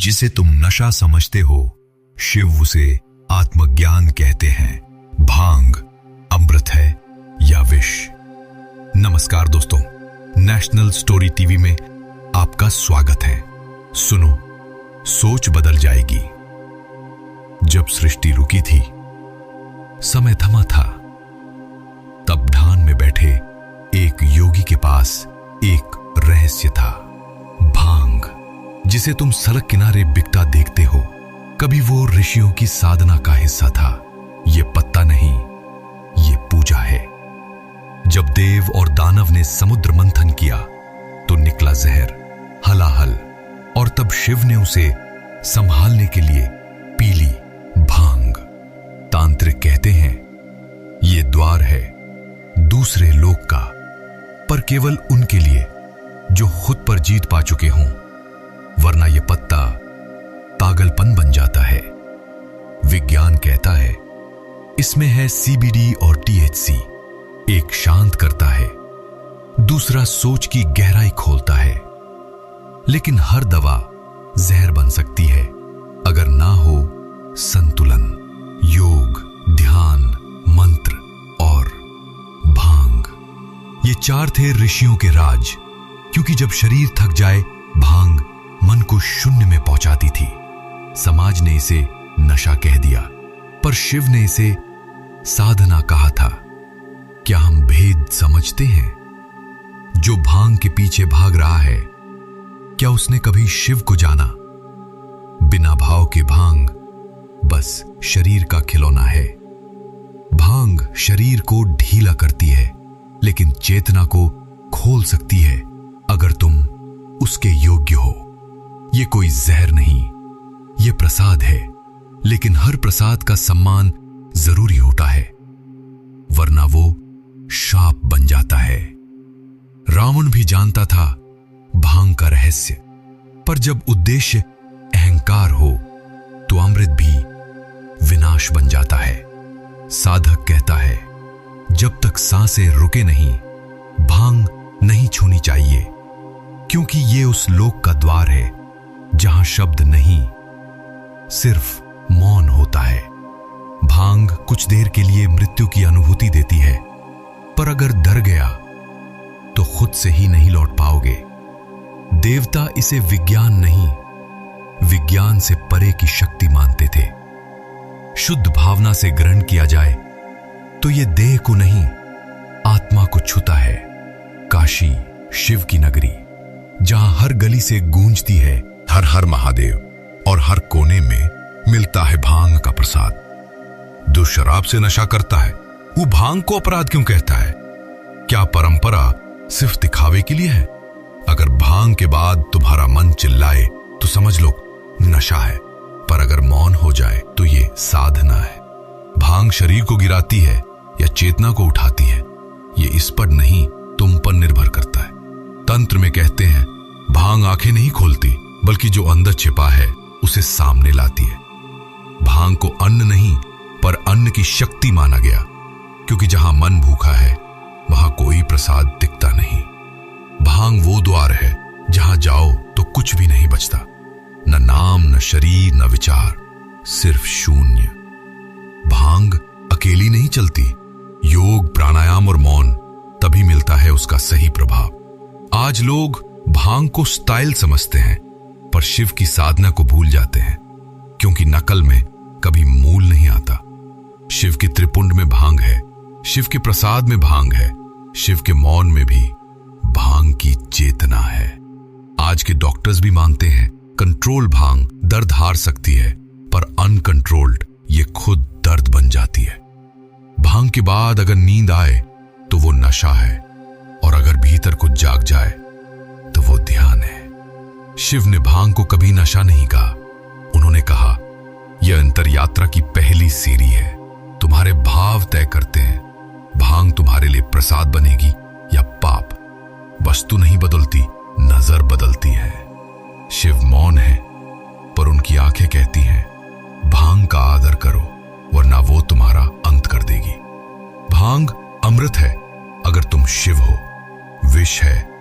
जिसे तुम नशा समझते हो, शिव उसे आत्मज्ञान कहते हैं। भांग अमृत है या विष? नमस्कार दोस्तों, नेशनल स्टोरी टीवी में आपका स्वागत है। सुनो, सोच बदल जाएगी। जब सृष्टि रुकी थी, समय थमा था, तब ढान में बैठे एक योगी के पास एक रहस्य था। भांग, जिसे तुम सड़क किनारे बिकता देखते हो, कभी वो ऋषियों की साधना का हिस्सा था। ये पत्ता नहीं, ये पूजा है। जब देव और दानव ने समुद्र मंथन किया तो निकला जहर, हलाहल, और तब शिव ने उसे संभालने के लिए पी ली भांग। तांत्रिक कहते हैं ये द्वार है दूसरे लोक का, पर केवल उनके लिए जो खुद पर जीत पा चुके हों, वरना यह पत्ता पागलपन बन जाता है। विज्ञान कहता है इसमें है CBD और THC। एक शांत करता है, दूसरा सोच की गहराई खोलता है। लेकिन हर दवा जहर बन सकती है अगर ना हो संतुलन। योग, ध्यान, मंत्र और भांग, ये चार थे ऋषियों के राज। क्योंकि जब शरीर थक जाए, भांग मन को शून्य में पहुंचाती थी। समाज ने इसे नशा कह दिया, पर शिव ने इसे साधना कहा था। क्या हम भेद समझते हैं? जो भांग के पीछे भाग रहा है, क्या उसने कभी शिव को जाना? बिना भाव के भांग बस शरीर का खिलौना है। भांग शरीर को ढीला करती है, लेकिन चेतना को खोल सकती है अगर तुम उसके योग्य हो। ये कोई जहर नहीं, ये प्रसाद है। लेकिन हर प्रसाद का सम्मान जरूरी होता है, वरना वो शाप बन जाता है। रावण भी जानता था भांग का रहस्य, पर जब उद्देश्य अहंकार हो तो अमृत भी विनाश बन जाता है। साधक कहता है जब तक सांसें रुके नहीं, भांग नहीं छूनी चाहिए, क्योंकि ये उस लोक का द्वार है जहां शब्द नहीं, सिर्फ मौन होता है। भांग कुछ देर के लिए मृत्यु की अनुभूति देती है, पर अगर डर गया तो खुद से ही नहीं लौट पाओगे। देवता इसे विज्ञान नहीं, विज्ञान से परे की शक्ति मानते थे। शुद्ध भावना से ग्रहण किया जाए तो यह देह को नहीं, आत्मा को छूता है। काशी शिव की नगरी, जहां हर गली से गूंजती है हर हर महादेव, और हर कोने में मिलता है भांग का प्रसाद। जो शराब से नशा करता है, वो भांग को अपराध क्यों कहता है? क्या परंपरा सिर्फ दिखावे के लिए है? अगर भांग के बाद तुम्हारा मन चिल्लाए तो समझ लो नशा है, पर अगर मौन हो जाए तो ये साधना है। भांग शरीर को गिराती है या चेतना को उठाती है, ये इस पर नहीं, तुम पर निर्भर करता है। तंत्र में कहते हैं भांग आंखें नहीं खोलती, बल्कि जो अंदर छिपा है उसे सामने लाती है। भांग को अन्न नहीं, पर अन्न की शक्ति माना गया, क्योंकि जहां मन भूखा है वहां कोई प्रसाद दिखता नहीं। भांग वो द्वार है जहां जाओ तो कुछ भी नहीं बचता, न नाम, न शरीर, न विचार, सिर्फ शून्य। भांग अकेली नहीं चलती, योग, प्राणायाम और मौन, तभी मिलता है उसका सही प्रभाव। आज लोग भांग को स्टाइल समझते हैं, पर शिव की साधना को भूल जाते हैं, क्योंकि नकल में कभी मूल नहीं आता। शिव के त्रिपुंड में भांग है, शिव के प्रसाद में भांग है, शिव के मौन में भी भांग की चेतना है। आज के डॉक्टर्स भी मानते हैं कंट्रोल भांग दर्द हार सकती है, पर अनकंट्रोल्ड ये खुद दर्द बन जाती है। भांग के बाद अगर नींद आए तो वो नशा है, और अगर भीतर कुछ जाग जाए तो वो ध्यान है। शिव ने भांग को कभी नशा नहीं कहा, उन्होंने कहा यह अंतर यात्रा की पहली सीढ़ी है। तुम्हारे भाव तय करते हैं भांग तुम्हारे लिए प्रसाद बनेगी या पाप। वस्तु नहीं बदलती, नजर बदलती है। शिव मौन है, पर उनकी आंखें कहती हैं भांग का आदर करो, वरना वो तुम्हारा अंत कर देगी। भांग अमृत है अगर तुम शिव हो, विष है